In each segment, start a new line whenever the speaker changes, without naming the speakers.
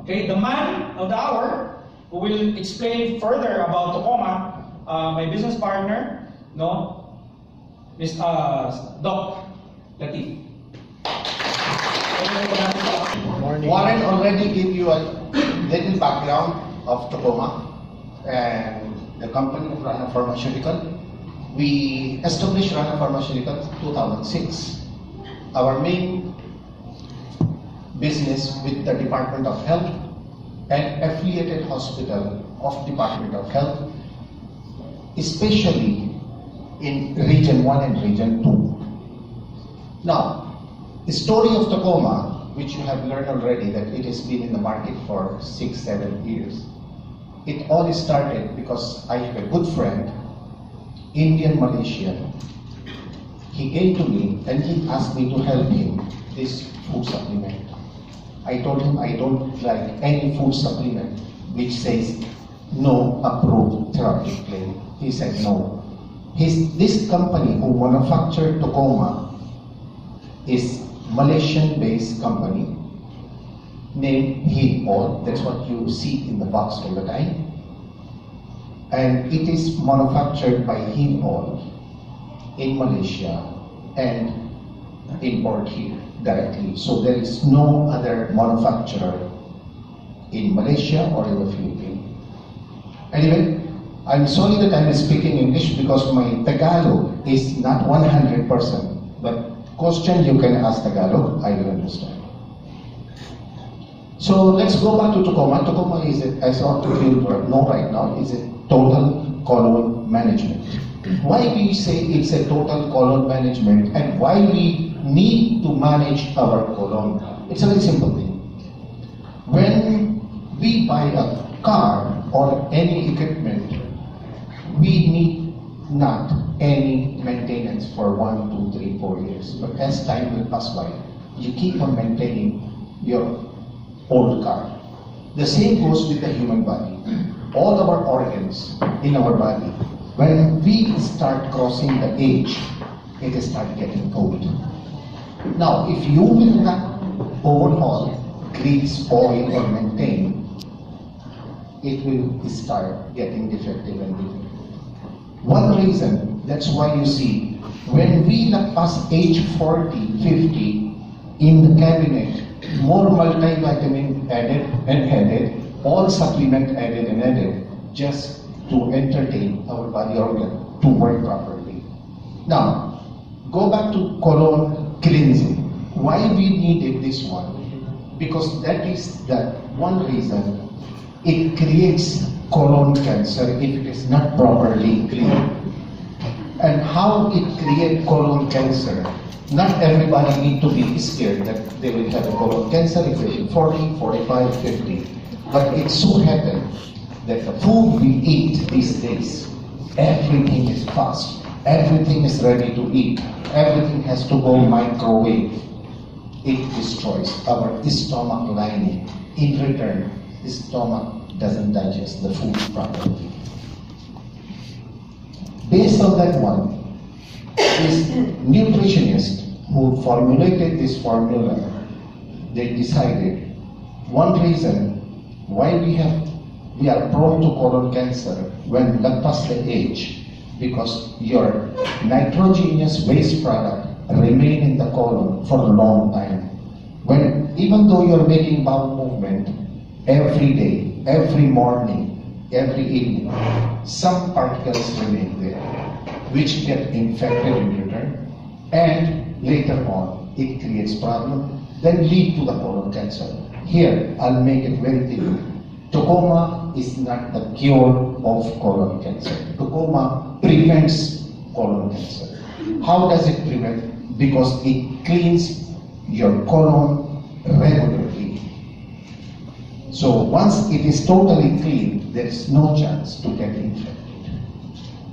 Okay, the man of the hour who will explain further about Tocoma, my business partner, no, Mr. Doc Latif.
Warren already gave you a little background of Tocoma and the company of Rana Pharmaceutical. We established Rana Pharmaceutical in 2006. Our main business with the Department of Health and affiliated hospital of Department of Health, especially in Region 1 and Region 2. Now, the story of Tocoma, which you have learned already that it has been in the market for 6-7 years. It all started because I have a good friend, Indian Malaysian. He came to me and he asked me to help him this food supplement. I told him I don't like any food supplement which says no approved therapeutic claim. He said no. This company who manufactured Tocoma is Malaysian-based company named Hinol. That's what you see in the box all the time. And it is manufactured by Hinol in Malaysia and import here directly. So there is no other manufacturer in Malaysia or in the Philippines. Anyway, I'm sorry that I'm speaking English because my Tagalog is not 100%, but question you can ask Tagalog, I will understand. So let's go back to Tocoma. Tocoma is, as all of you know right now, is a total colon management. Why we say it's a total colon management and why we need to manage our colon? It's a very simple thing. When we buy a car or any equipment, we need not any maintenance for 1, 2, 3, 4 years. But as time will pass by, you keep on maintaining your old car. The same goes with the human body. All our organs in our body, when we start crossing the age, it start getting old. Now, if you will not overhaul, grease, oil, or maintain, it will start getting defective and defective. One reason, that's why you see, when we pass age 40, 50, in the cabinet, more multivitamin added and added, all supplement added and added, just to entertain our body organ to work properly. Now, go back to colon cleansing. Why we needed this one? Because that is the one reason it creates colon cancer if it is not properly cleaned. And how it creates colon cancer? Not everybody need to be scared that they will have a colon cancer if they're 40, 45, 50. But it so happens that the food we eat these days, everything is fast, everything is ready to eat, everything has to go microwave. It destroys our stomach lining. In return, the stomach doesn't digest the food properly. Based on that one, this nutritionist who formulated this formula, they decided one reason why we are prone to colon cancer when past the age, because your nitrogenous waste product remain in the colon for a long time. When even though you're making bowel movement every day, every morning, every evening, some particles remain there, which get infected in return, and later on it creates problem, then lead to the colon cancer. Here, I'll make it very clear. Tocoma is not the cure of colon cancer. Tocoma prevents colon cancer. How does it prevent? Because it cleans your colon regularly. So once it is totally clean, there is no chance to get infected.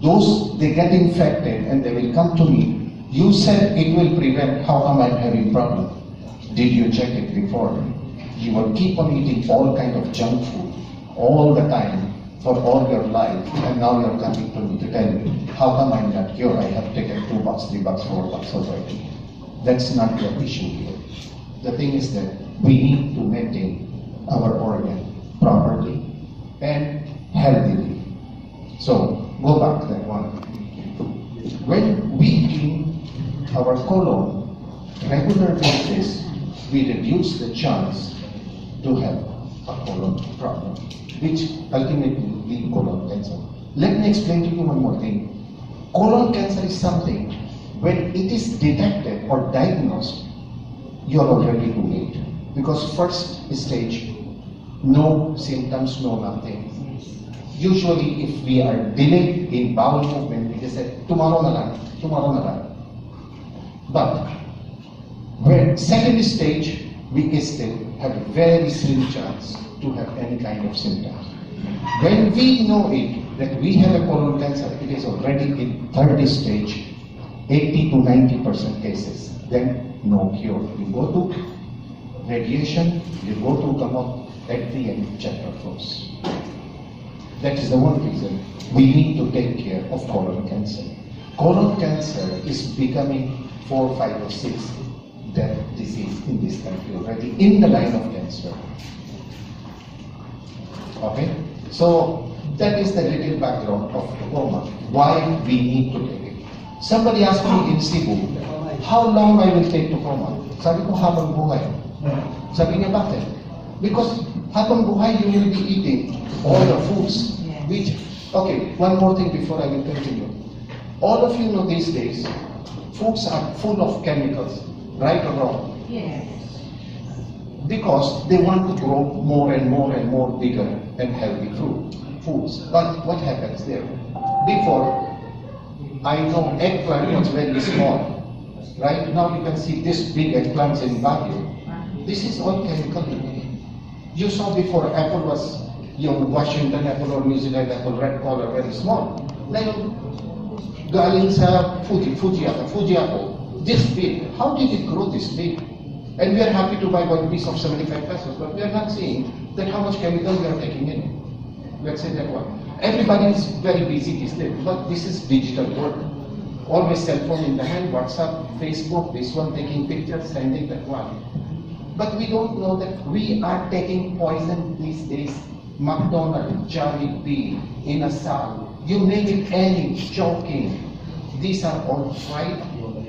Those, they get infected and they will come to me. You said it will prevent, how come I'm having problem? Did you check it before? You will keep on eating all kind of junk food all the time for all your life, and now you're coming to me to tell me, how come I'm not cured? I have taken $2, $3, $4 already. That's not the issue here. The thing is that we need to maintain our organ So, go back to that one. When we clean our colon regular basis, we reduce the chance to have a colon problem, which ultimately lead colon cancer. Let me explain to you one more thing. Colon cancer is something, when it is detected or diagnosed, you are already too late. Because first stage, no symptoms, no nothing. Usually, if we are delayed in bowel movement, we just say, tomorrow na lang, tomorrow na lang. But, when second stage, we still have a very slim chance to have any kind of symptoms. When we know it, that we have a colon cancer, it is already in third stage, 80 to 90% cases, then no cure. You go to radiation, you go to gamot, at the end, chapter close. That is the one reason we need to take care of colon cancer. Colon cancer is becoming 4, 5, or 6 death disease in this country already, in the line of cancer. Okay? So, that is the little background of Tocoma, why we need to take it. Somebody asked me in Cebu, how long I will take Tocoma? Sabi ko, habang buhay. Sabi niya, bakit? Because habang buhay, you will be eating all the foods. Which, okay, one more thing before I will continue. All of you know these days, foods are full of chemicals, right or wrong?
Yes.
Because they want to grow more and more and more bigger and healthy foods. But what happens there? Before, I know eggplant was very small. Right now you can see this big eggplants in Baguio. This is all chemical in it. You saw before apple was yung Washington apple or New Zealand apple, red color, very small. Ngayon, galing sa Fuji apple, this big. How did it grow this big? And we are happy to buy one piece of 75 pesos, but we are not seeing that how much chemical we are taking in. Let's say that one. Everybody is very busy these days, but this is digital world. Always cell phone in the hand, WhatsApp, Facebook, this one taking pictures, sending that one. But we don't know that we are taking poison these days. McDonald's, Jollibee, Inasal, you name it, any, joking. These are all fried.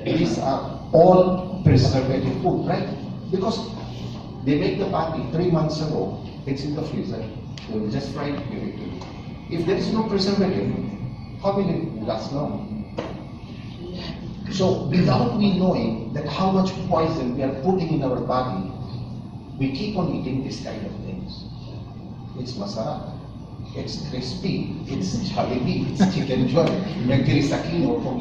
These are all preservative food, right? Because they make the patty 3 months ago, it's in the freezer. They will just fry it, give it to you. If there is no preservative, how will it last long? So without we knowing that how much poison we are putting in our body, we keep on eating this kind of things. It's masarap, it's crispy, it's Jollibee, it's chicken joy. Mercury Sakino for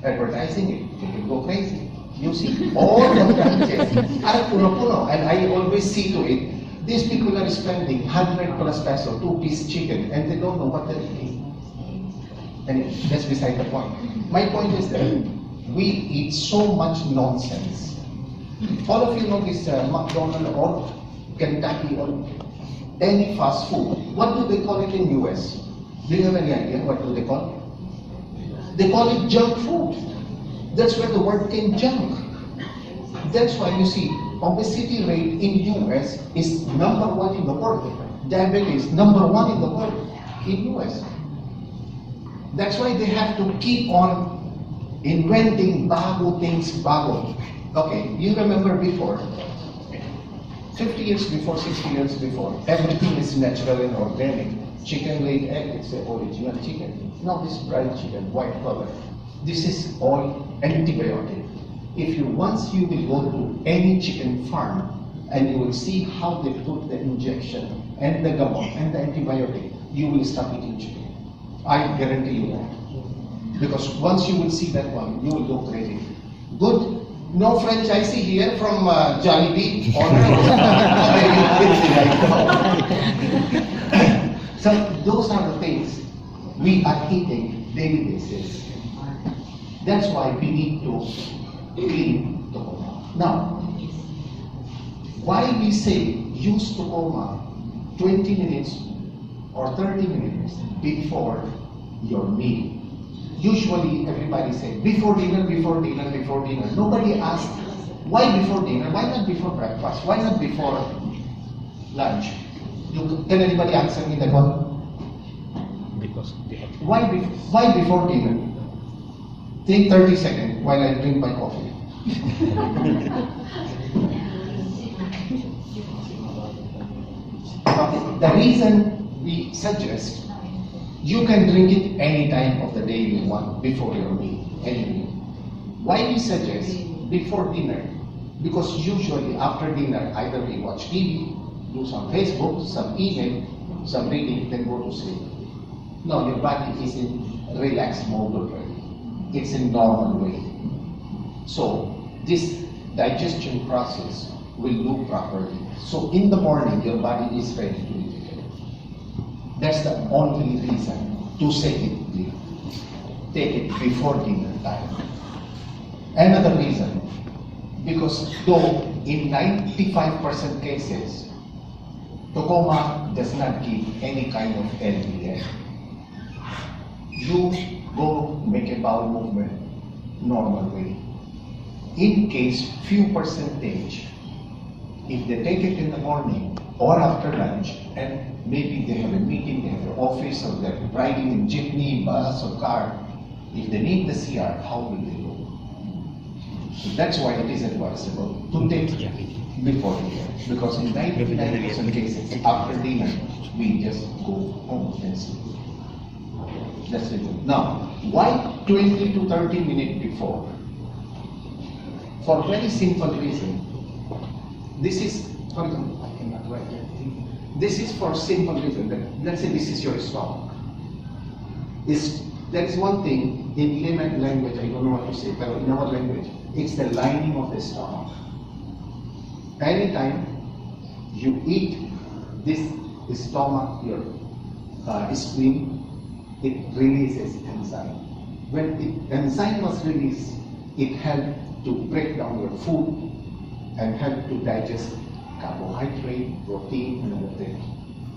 advertising it, you can go crazy. You see, all the branches are puno-puno, and I always see to it, these people are spending 100 plus peso, 2-piece chicken, and they don't know what they're eating. And that's beside the point. My point is that we eat so much nonsense. All of you know this McDonald's or Kentucky or any fast food. What do they call it in US? Do you have any idea what do they call it? They call it junk food. That's where the word came, junk. That's why you see obesity rate in US is #1 in the world. Diabetes #1 in the world in US. That's why they have to keep on inventing bago things, bago. Okay, you remember before, 50 years before, 60 years before, everything is natural and organic. Chicken laid egg, it's the original chicken. Now this fried chicken, white color. This is all antibiotic. If you once you will go to any chicken farm and you will see how they put the injection and the gamot and the antibiotic, you will stop eating chicken. I guarantee you that. Because once you will see that one, you will go crazy. Good. No franchisee here from Jollibee. So those are the things we are eating daily basis. That's why we need to clean Tocoma. Now, why we say use Tocoma 20 minutes or 30 minutes before your meal. Usually everybody says before dinner, before dinner, before dinner. Nobody asks why before dinner, why not before breakfast, why not before lunch? Can anybody answer me that one? Why before dinner? Take 30 seconds while I drink my coffee. The reason we suggest you can drink it any time of the day you want before your meal, any meal. Why we suggest before dinner? Because usually after dinner either we watch TV, do some Facebook, some email, some reading, then go to sleep. No, your body is in relaxed mode already. It's in normal way. So this digestion process will do properly. So in the morning, your body is ready to eat it. That's the only reason to take it before dinner time. Another reason, because though in 95% cases, Tocoma does not give any kind of LDL. You go make a bowel movement normal way. In case few percentage, if they take it in the morning or after lunch, and maybe they have a meeting, they have an office, or they're riding in jeepney, bus, or car, if they need the CR, how will they go? So that's why it is advisable to take it before dinner, because in 99% cases, after dinner, we just go home and sleep. That's it. Now, why 20 to 30 minutes before? For very simple reason. This is, for example, I cannot write that. This is for simple reason. That, let's say this is your stomach. There is one thing in layman language, I don't know what to say, but in our language, it's the lining of the stomach. Anytime you eat this stomach, your spleen, it releases enzyme. When the enzyme was released, it helped to break down your food and help to digest carbohydrate, protein, and other things.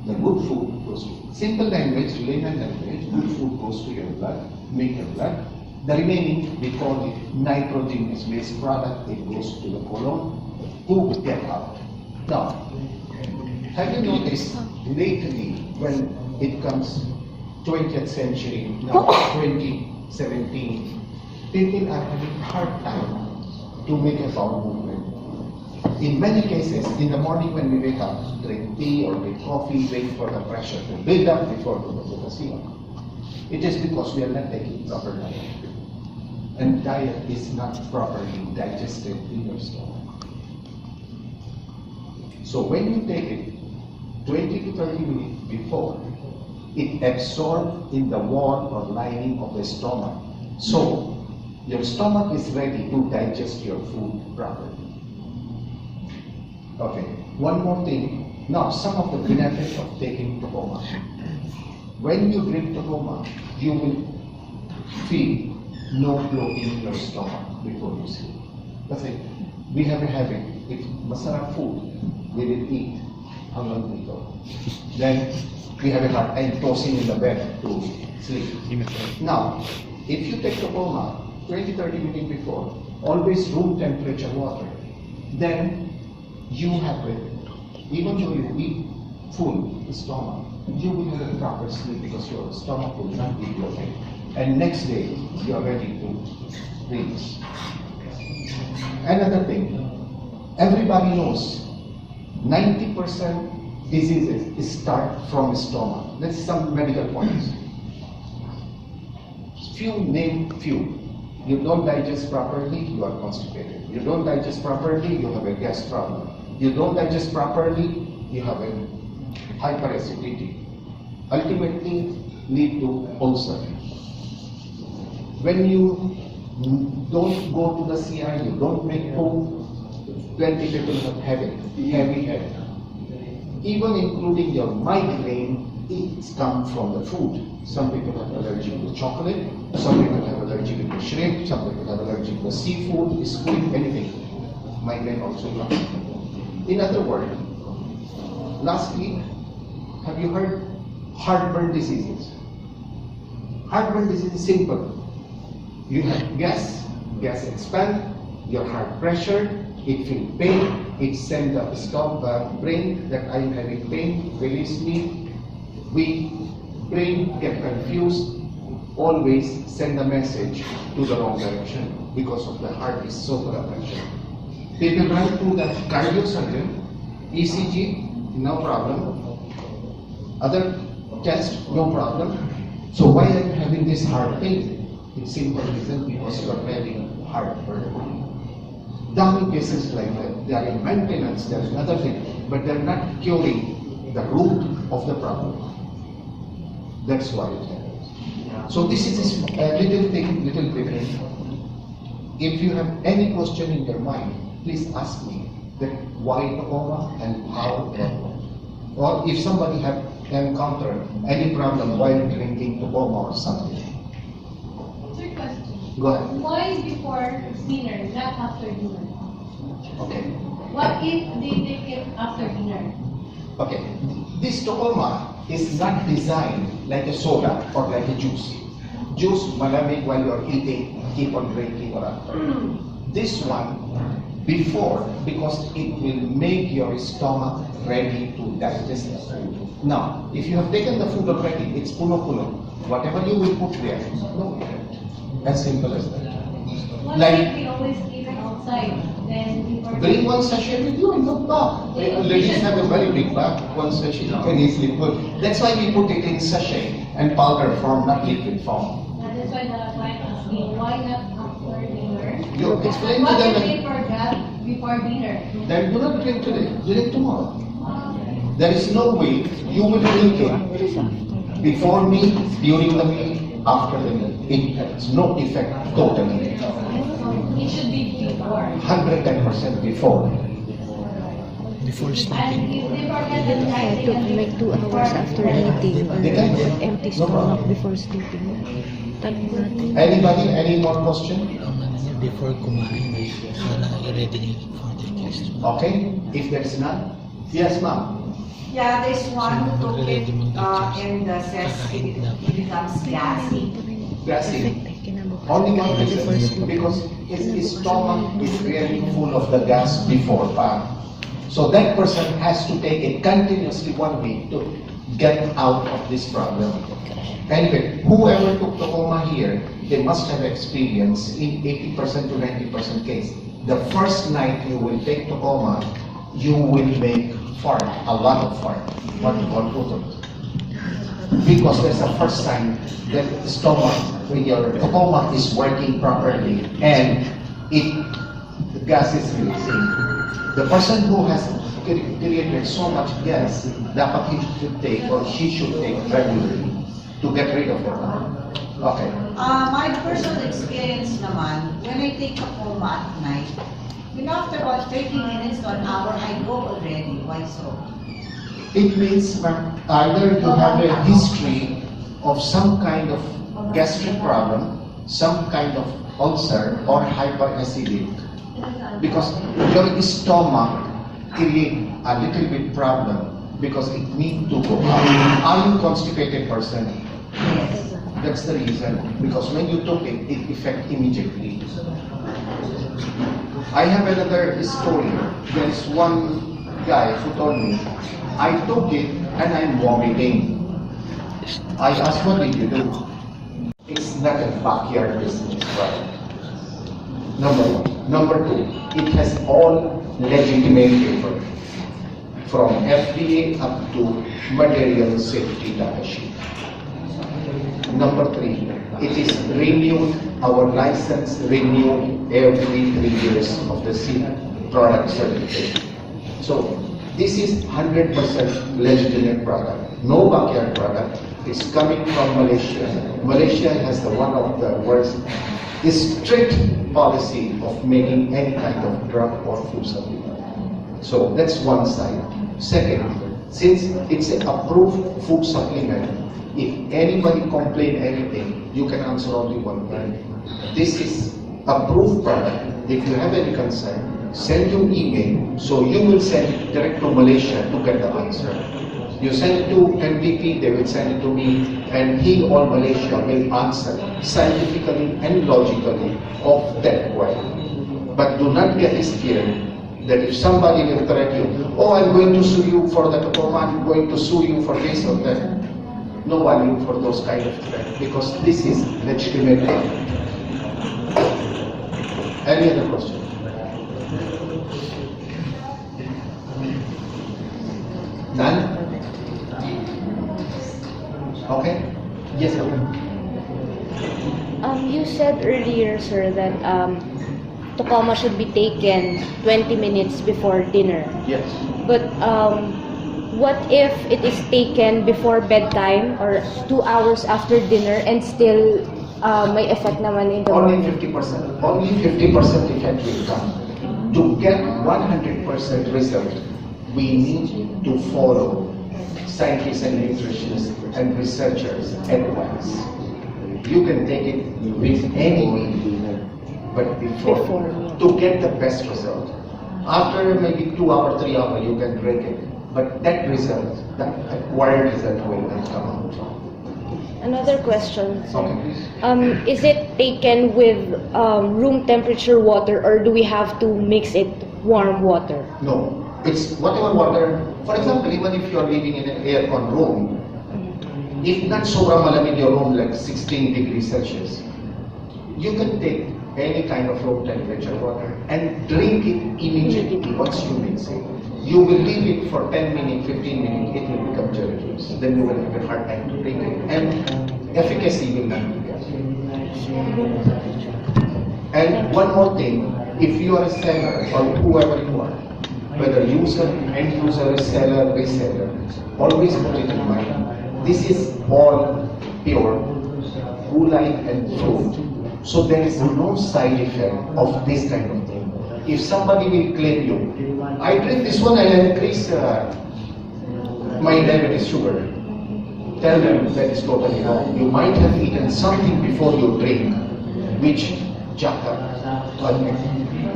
The good food goes to simple language, layman language, good food goes to your blood, make your blood. The remaining, we call it nitrogenous waste product, it goes to the colon, to get out. Now, have you noticed lately when it comes 20th century, now 2017, people are having a hard time to make a bowel movement. In many cases, in the morning when we wake up, drink tea or drink coffee, wait for the pressure to build up before we go to the CR. It is because we are not taking proper diet. And diet is not properly digested in your stomach. So when you take it 20 to 30 minutes before, it absorbs in the wall or lining of the stomach. So your stomach is ready to digest your food properly. Okay, one more thing. Now, some of the benefits of taking Tocoma. When you drink Tocoma, you will feel no bloating in your stomach before you sleep. That's it. We have a habit. If masarap food, we will eat hanggang dito. Then, we have a hard time tossing in the bed to sleep. Now, if you take Tocoma 20-30 minutes before, always room temperature water, then you have it, even though you eat full stomach, you will have a proper sleep because your stomach will not be bloated. And next day, you are ready to reach. Another thing, everybody knows 90% diseases start from stomach. That's some medical points. Name few. You don't digest properly, you are constipated. You don't digest properly, you have a gas problem. You don't digest properly, you have a hyperacidity. Ultimately, lead to ulcer. When you don't go to the CR, you don't make food, plenty people have heavy head. Even including your migraine, it's come from the food. Some people have allergy to chocolate, some people have allergy to shrimp, some people have allergy to seafood, squid, anything. Migraine also comes. In other words, lastly, have you heard heartburn diseases? Heartburn disease is simple. You have gas expand, your heart pressure, it feel pain, it send the brain that I am having pain, release me. We brain get confused, always send a message to the wrong direction because of the heart is so good affection. People run to the cardio surgeon, ECG, no problem. Other test, no problem. So why are you having this heart pain? It's simple reason because you are having heart burden. Down cases like that, they are in maintenance, there is another thing, but they are not curing the root of the problem. That's why it happens. So this is a little thing, little bit. If you have any question in your mind, please ask me that why Tocoma and how. Or if somebody have encountered any problem while drinking Tocoma or something.
Third question.
Go ahead.
Why before dinner, not after dinner?
Okay.
What if they take it after dinner?
Okay. This Tocoma is not designed like a soda or like a juice. Juice, malamig while you're eating, keep on drinking or after. This one, before, because it will make your stomach ready to digest the food. Now, if you have taken the food already, it's puno-puno. Whatever you will put there, no effect. As simple as that.
What
Like,
if we always eat outside? Then before
bring one sachet with you and look back. Ladies have a very big bag. One sachet you can easily put. That's why we put it in sachet and powder form, not liquid form.
That's why the client asked me, why not after dinner?
You explain to
What
them
if
that,
they forgot before dinner?
then do not drink today, drink tomorrow. There is no way you will drink it before meal, during the meal, after the meal. It has no effect totally.
It should be before.
110% before.
Before
And
sleeping.
if they forget the
Then
night,
have
they
to
can
make 2
drink
hours
before.
after eating or
They can.
empty
No
stomach
problem.
before sleeping. Tanong natin.
Anybody, any more question?
Before kumain, para i-ready niyo for the guest.
Okay, if there is none. Yes, ma'am.
Yeah, there's one who took it and says it becomes gassy.
Gassy.
Perfect. Kinabukasan.
Only one
Before
reason,
sleeping.
because his stomach is really full of the gas before pa. So that person has to take it continuously 1 week to get out of this problem. Anyway, whoever took Tocoma here, they must have experience in 80% to 90% case. The first night you will take Tocoma, you will make fart, a lot of fart, what you call total. Because there's a first sign that the stomach, your Tocoma is working properly and the gas is releasing. The person who has created so much gas, dapat he should take or she should take regularly to get rid of it. Okay.
My personal experience naman, when I take a coma at night, after about 30 minutes to an hour, I go already. Why so?
It means either you have a history of some kind of gastric problem, some kind of ulcer or hyperacidic. Because your stomach create a little bit problem because it needs to go out. Are you constipated person?
Yes.
That's the reason. Because when you took it, it affect immediately. I have another story. There's one guy who told me, I took it and I'm vomiting. I asked, what did you do? It's not a backyard business, right? Number one. Number two, it has all legitimate paper from FDA up to material safety data sheet. Number three, it is renewed, our license renewed every 3 years of the product certificate. So this is 100% legitimate product, no backyard product. It's coming from Malaysia. Malaysia has one of the worst strict policy of making any kind of drug or food supplement. So that's one side. Second, since it's an approved food supplement, if anybody complain anything, you can answer only one thing. This is approved product. If you have any concern, send you email, so you will send it direct to Malaysia to get the answer. You send it to MVP, they will send it to me, and he or Malaysia will answer scientifically and logically of that query. But do not get scared that if somebody will threaten you, oh, I'm going to sue you for the Tocoma, I'm going to sue you for this or that. no value for those kind of threat because this is legitimate. Any other question? None? Okay? Yes, okay.
You said earlier, sir, that Tocoma should be taken 20 minutes before dinner.
Yes.
But what if it is taken before bedtime or 2 hours after dinner and still may effect naman in the
Only
morning?
50%. Only 50% effect will come. To get 100% result, we need to follow scientists and nutritionists and researchers advice. You can take it with any meal, but before to get the best result. After maybe 2 hours, 3 hours, you can drink it. But that result, that acquired result will not come out.
Another question, sir.
Okay, please.
Is it taken with room temperature water or do we have to mix it warm water?
No, it's whatever water. For example, even if you are living in an air-con room, if not sobrang malamig your room like 16 degrees Celsius, you can take any kind of room temperature water and drink it immediately once you mix it. You will leave it for 10 minutes, 15 minutes, it will become jelly juice. Then you will have a hard time to drink it and efficacy will not be there. And one more thing, if you are a seller or whoever you are, whether user, end user, seller, reseller, always put it in mind. This is all pure gulay and fruit. So there is no side effect of this kind of thing. If somebody will claim you, I drink this one and increase my diabetes sugar, tell them that is totally wrong. You might have eaten something before you drink, which jack up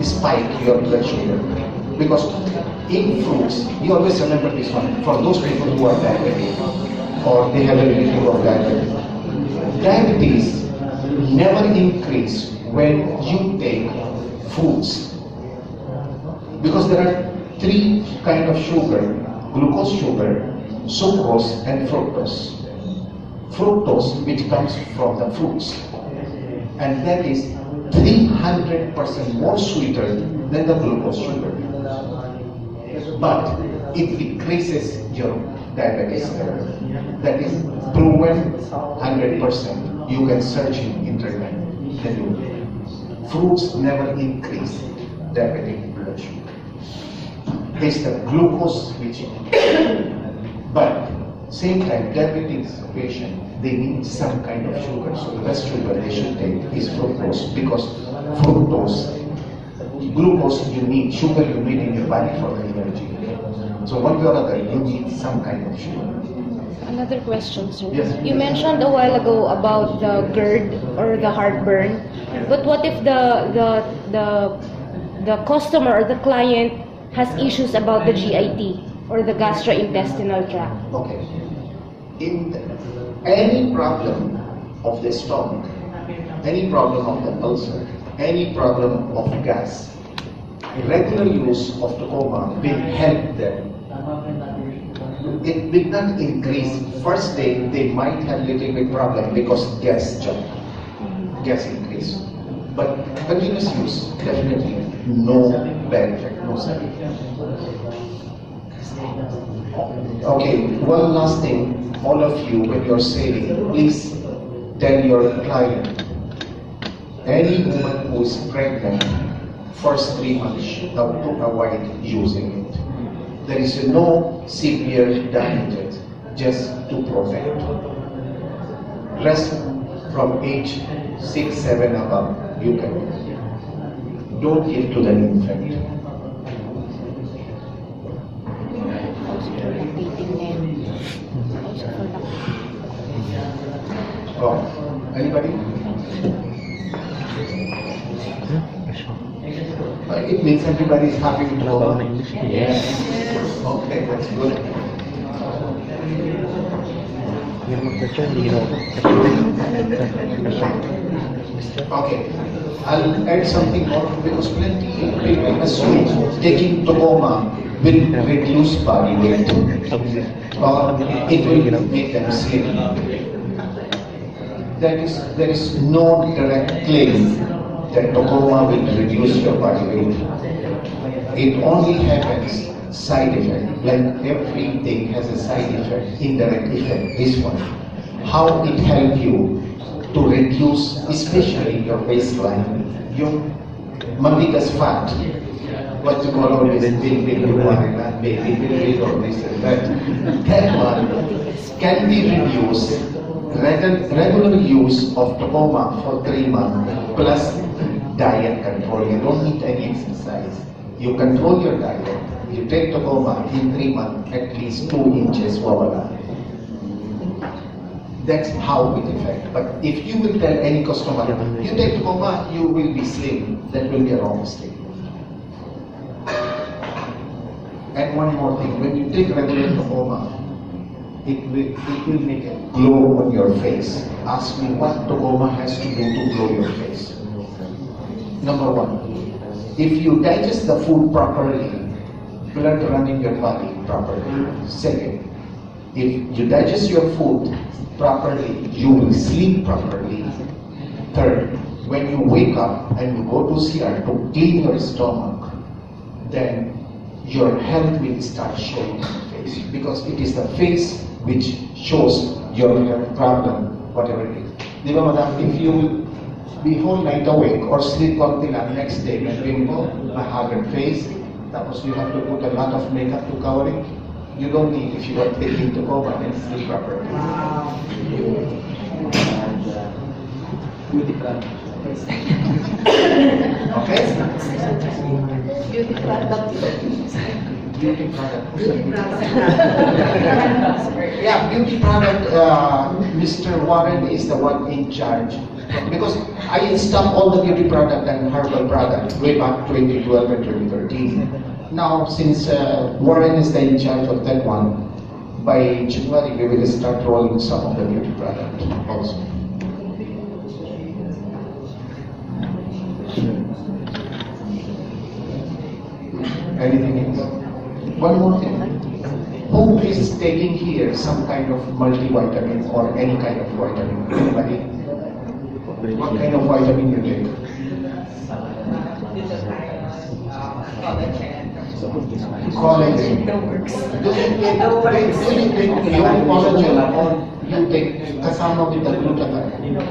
spike your blood sugar. Because in fruits, you always remember this one, for those people who are diabetic or they have a relative of diabetes. Diabetes never increase when you take foods. Because there are three kind of sugar: glucose sugar, sucrose, and fructose. Fructose, which comes from the fruits, and that is 300% more sweeter than the glucose sugar. But it decreases your diabetes level. That is proven 100%. You can search in internet. Fruits never increase diabetic blood sugar. It's the glucose which but same time diabetes patient, they need some kind of sugar. So the best sugar they should take is fructose, because fructose, glucose you need, sugar you need in your body for the energy. So one way or other you need some kind of sugar.
Another question, sir.
Yes.
You mentioned a while ago about the GERD or the heartburn, but what if the customer or the client has issues about the GIT or the gastrointestinal tract?
Okay. In any problem of the stomach, any problem of the ulcer, any problem of gas, regular use of Tocoma will help them. It will not increase. First day, they might have little bit problem because gas jump, gas increase. But continuous use, definitely no bad effect, no side effect. Okay, one last thing. All of you, when you're saving, please tell your client, any woman who is pregnant, first 3 months to avoid using it. There is no severe damages, just to protect. Rest from age 6, 7 above, you can. Don't give to the infant. Oh, anybody? It means everybody is happy with Tocoma. Yes. Okay, that's good. Okay, I'll add something more because plenty people assume taking Tocoma will reduce body weight, or it will make them slim. There is no direct claim that Tocoma will reduce your body weight. It only happens side effect, like everything has a side effect, indirect effect, this one. How it helps you to reduce, especially your waistline, your mamigas fat, what you call always baby or this and that. That one can be reduced. Regular use of Tocoma for 3 months plus diet control. You don't need any exercise. You control your diet. You take Tocoma in 3 months, at least 2 inches, voila. That's how it affects. But if you will tell any customer, you take Tocoma, you will be slim, that will be a wrong statement. And one more thing, when you take regular Tocoma, it will make a glow on your face. Ask me what Tocoma has to do to glow your face. Number one, if you digest the food properly, blood run in your body properly. Second, if you digest your food properly, you will sleep properly. Third, when you wake up and you go to CR to clean your stomach, then your health will start showing in the face, because it is the face which shows your health problem, whatever it is. Diba, madam, if you will be whole night awake or sleep konti lang, next day may pimple, may haggard face, tapos you have to put a lot of makeup to cover it, you don't need if you are taking Tocoma and sleep properly. Beauty product. Okay?
Beauty product.
Beauty product. Yeah, beauty product, Mr. Warren is the one in charge. Because I installed all the beauty product and herbal product way back 2012 and 2013. Now, since Warren is the in charge of that one, by January we will start rolling some of the beauty product also. Anything else? One more thing. Who is taking here some kind of multivitamin or any kind of vitamin? Anybody? What kind of vitamin you take? Collagen. Do you take pure collagen or you take kasama with the glutathione?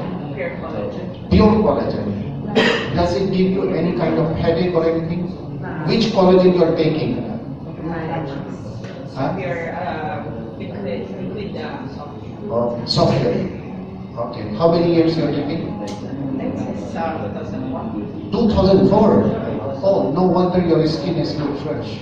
Pure collagen. Does it give you any kind of headache or anything? Which collagen you are taking? Huh? Oh, software. Okay. How many years you are taking? 2004. Oh, no wonder your skin is look fresh.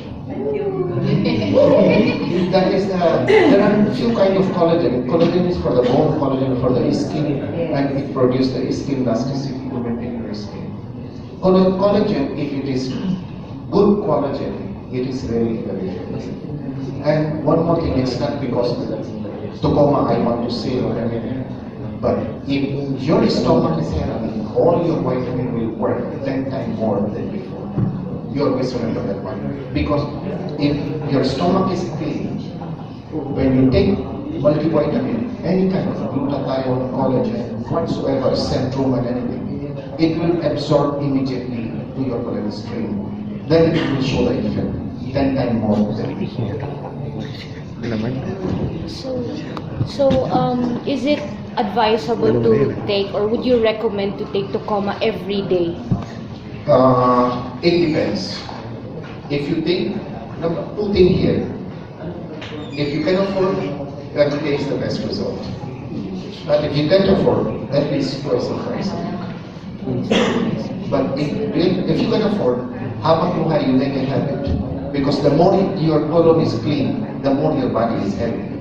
That is, there are a few kind of collagen. Collagen is for the bone, collagen for the skin, and it produces the skin elasticity to maintain your skin. Collagen, if it is good collagen, it is really very good. And one more thing, it's not because Tocoma I want to say or anything, but if your stomach is healthy, all your vitamin will work 10 times more than before. You always remember that one. Because if your stomach is clean, when you take multivitamin, any kind of glutathione, collagen, whatsoever, centrum and anything, it will absorb immediately to your bloodstream. Then it will show the effect 10 times more than before.
So, is it advisable to take, or would you recommend to take Tocoma every day?
It depends. If you think, two things here. If you can afford, every day is the best result. But if you can't afford, at least twice or thrice a week. But if you can afford, habang you make a habit. Because the more your colon is clean, the more your body is healthy.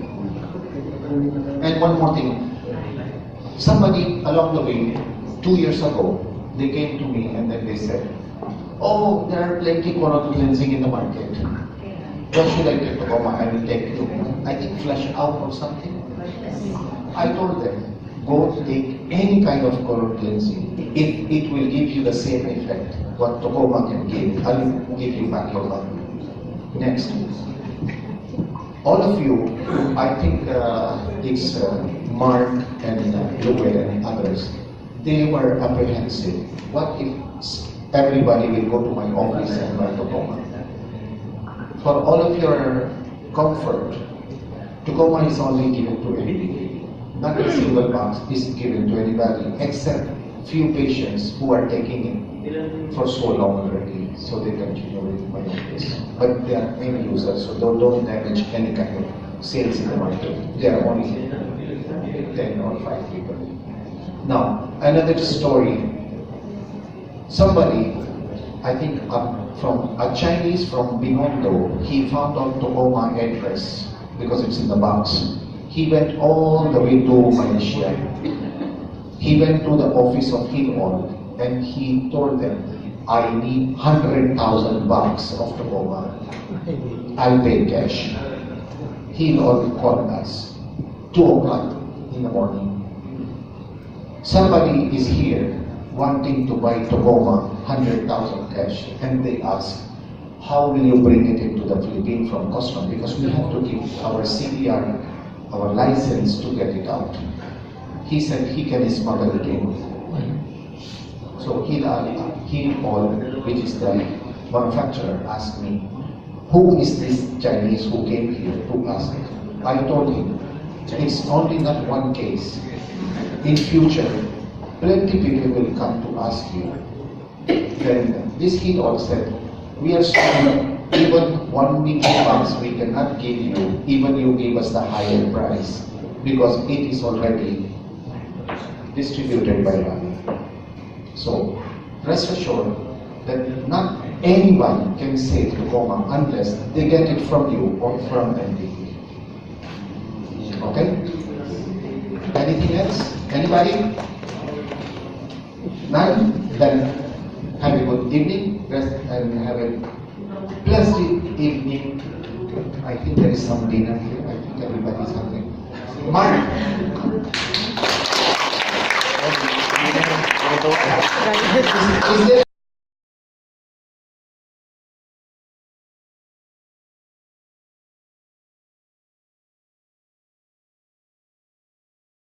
And one more thing. Somebody along the way, 2 years ago, they came to me and then they said, oh, there are plenty colon cleansing in the market. What should I take Tocoma? I will take you. I think flush out or something. I told them, go take any kind of colon cleansing. If it will give you the same effect, what Tocoma can give, I will give you back your money. Next. All of you, I think it's Mark and Luel and others, they were apprehensive. What if everybody will go to my office and buy Tocoma? For all of your comfort, Tocoma is only given to anybody. Not a single box is given to anybody except few patients who are taking it for so long already, so they continue with my office. But they are end users, so don't damage any kind of sales in the market. There are only 10 or 5 people. Now, another story. Somebody, I think from a Chinese from Binondo, he found out Tocoma address because it's in the box. He went all the way to Malaysia. He went to the office of Hilon and he told them, I need 100,000 bucks of Tocoma. I'll pay cash. Hilon called us. 2 o'clock in the morning. Somebody is here wanting to buy Tocoma, 100,000 cash, and they ask, how will you bring it into the Philippines from customs? Because we have to give our CDR, our license to get it out. He said he can smuggle it in. So he which is the manufacturer, asked me, who is this Chinese who came here to ask it? I told him, it's only not one case. In future, plenty people will come to ask you. Then this kid also said, we are sorry, even 1 million bucks we cannot give you, even you give us the higher price, because it is already distributed by Rani. So, rest assured that not anyone can save Tocoma unless they get it from you or from NDP. Okay? Anything else? Anybody? None? Then have a good evening, rest and have a blessed evening. I think there is some dinner here. I think everybody is hungry. Mark. Is there